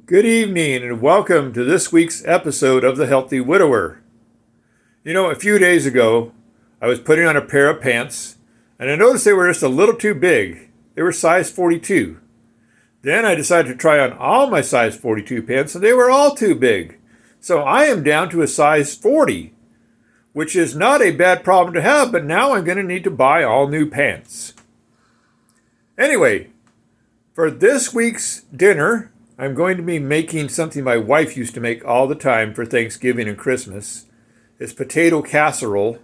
Good evening and welcome to this week's episode of The Healthy Widower. A few days ago, I was putting on a pair of pants and I noticed they were just a little too big. They were size 42. Then I decided to try on all my size 42 pants and they were all too big. So I am down to a size 40, which is not a bad problem to have, but now I'm going to need to buy all new pants. Anyway, for this week's dinner, I'm going to be making something my wife used to make all the time for Thanksgiving and Christmas. It's potato casserole.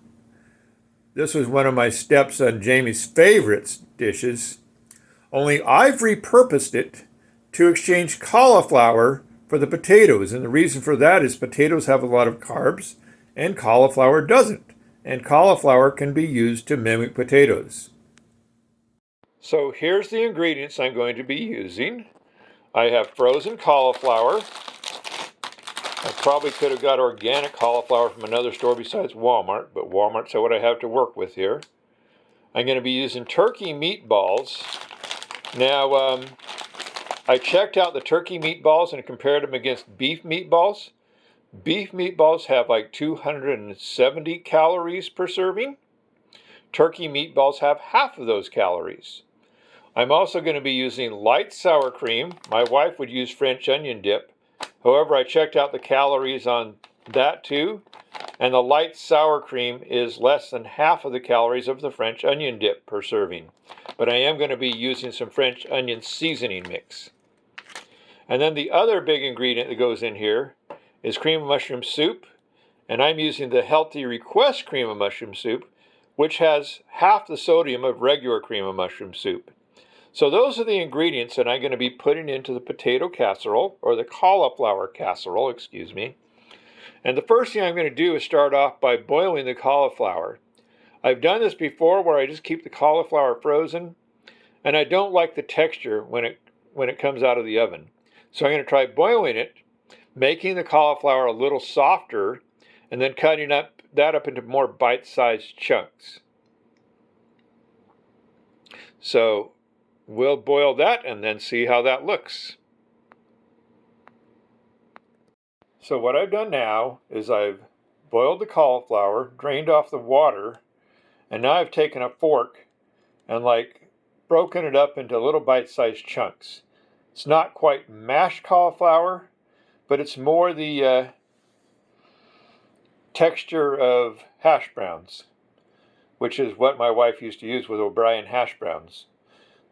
This was one of my stepson Jamie's favorite dishes, only I've repurposed it to exchange cauliflower for the potatoes. And the reason for that is potatoes have a lot of carbs and cauliflower doesn't. And cauliflower can be used to mimic potatoes. So here's the ingredients I'm going to be using. I have frozen cauliflower. I probably could have got organic cauliflower from another store besides Walmart, but Walmart's what I have to work with here. I'm going to be using turkey meatballs. Now, I checked out the turkey meatballs and compared them against beef meatballs. Beef meatballs have like 270 calories per serving. Turkey meatballs have half of those calories. I'm also going to be using light sour cream. My wife would use French onion dip. However, I checked out the calories on that too, and the light sour cream is less than half of the calories of the French onion dip per serving. But I am going to be using some French onion seasoning mix. And then the other big ingredient that goes in here is cream of mushroom soup, and I'm using the Healthy Request cream of mushroom soup, which has half the sodium of regular cream of mushroom soup. So those are the ingredients that I'm going to be putting into the potato casserole, or the cauliflower casserole, excuse me. And the first thing I'm going to do is start off by boiling the cauliflower. I've done this before where I just keep the cauliflower frozen, and I don't like the texture when it comes out of the oven. So I'm going to try boiling it, making the cauliflower a little softer, and then cutting that up into more bite-sized chunks. So we'll boil that and then see how that looks. So what I've done now is I've boiled the cauliflower, drained off the water, and now I've taken a fork and broken it up into little bite-sized chunks. It's not quite mashed cauliflower, but it's more the texture of hash browns, which is what my wife used to use with O'Brien hash browns.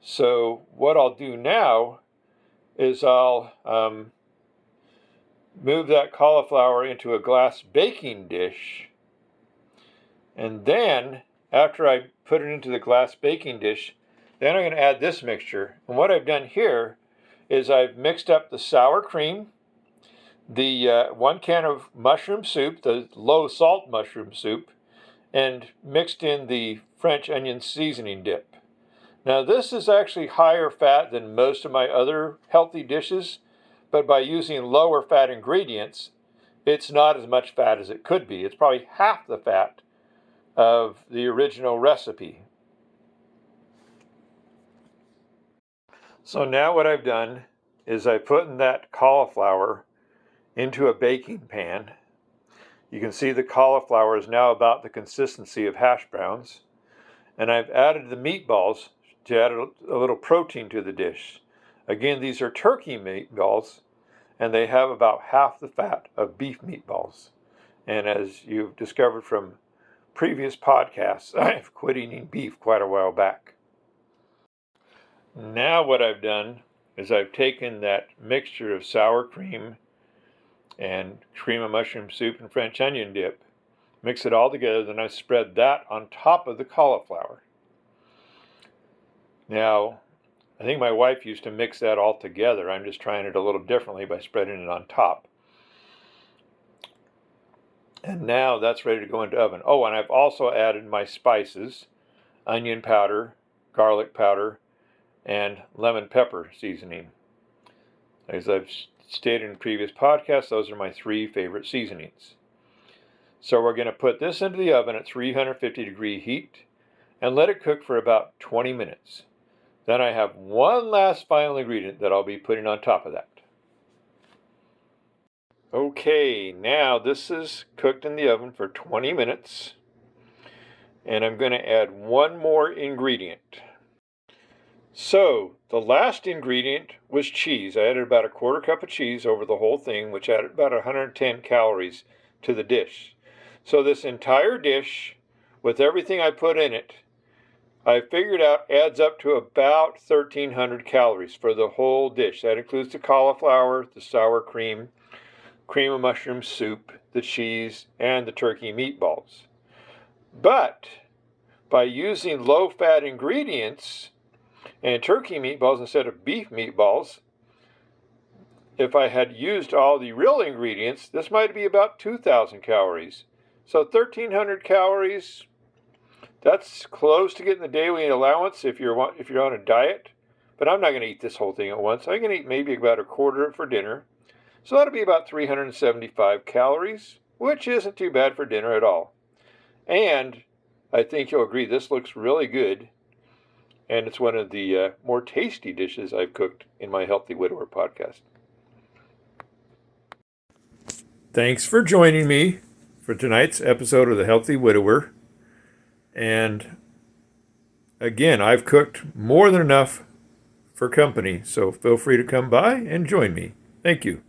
So what I'll do now is I'll move that cauliflower into a glass baking dish. And then, after I put it into the glass baking dish, then I'm going to add this mixture. And what I've done here is I've mixed up the sour cream, the 1 can of mushroom soup, the low salt mushroom soup, and mixed in the French onion seasoning dip. Now this is actually higher fat than most of my other healthy dishes, but by using lower fat ingredients, it's not as much fat as it could be. It's probably half the fat of the original recipe. So now what I've done is I put in that cauliflower into a baking pan. You can see the cauliflower is now about the consistency of hash browns. And I've added the meatballs to add a little protein to the dish. Again, these are turkey meatballs, and they have about half the fat of beef meatballs. And as you've discovered from previous podcasts, I've quit eating beef quite a while back. Now what I've done is I've taken that mixture of sour cream and cream of mushroom soup and French onion dip, mix it all together, then I spread that on top of the cauliflower. Now, I think my wife used to mix that all together. I'm just trying it a little differently by spreading it on top. And now that's ready to go into oven. Oh, and I've also added my spices, onion powder, garlic powder, and lemon pepper seasoning. As I've stated in previous podcasts, those are my 3 favorite seasonings. So we're going to put this into the oven at 350 degree heat and let it cook for about 20 minutes. Then I have one last final ingredient that I'll be putting on top of that. Okay, now this is cooked in the oven for 20 minutes. And I'm going to add one more ingredient. So, the last ingredient was cheese. I added about a quarter cup of cheese over the whole thing, which added about 110 calories to the dish. So this entire dish, with everything I put in it, I figured out adds up to about 1,300 calories for the whole dish. That includes the cauliflower, the sour cream, cream of mushroom soup, the cheese, and the turkey meatballs. But by using low-fat ingredients and turkey meatballs instead of beef meatballs, if I had used all the real ingredients, this might be about 2,000 calories. So 1,300 calories, that's close to getting the daily allowance if you're on a diet. But I'm not going to eat this whole thing at once. I'm going to eat maybe about a quarter for dinner. So that'll be about 375 calories, which isn't too bad for dinner at all. And I think you'll agree this looks really good. And it's one of the more tasty dishes I've cooked in my Healthy Widower podcast. Thanks for joining me for tonight's episode of the Healthy Widower. And again, I've cooked more than enough for company, so feel free to come by and join me. Thank you.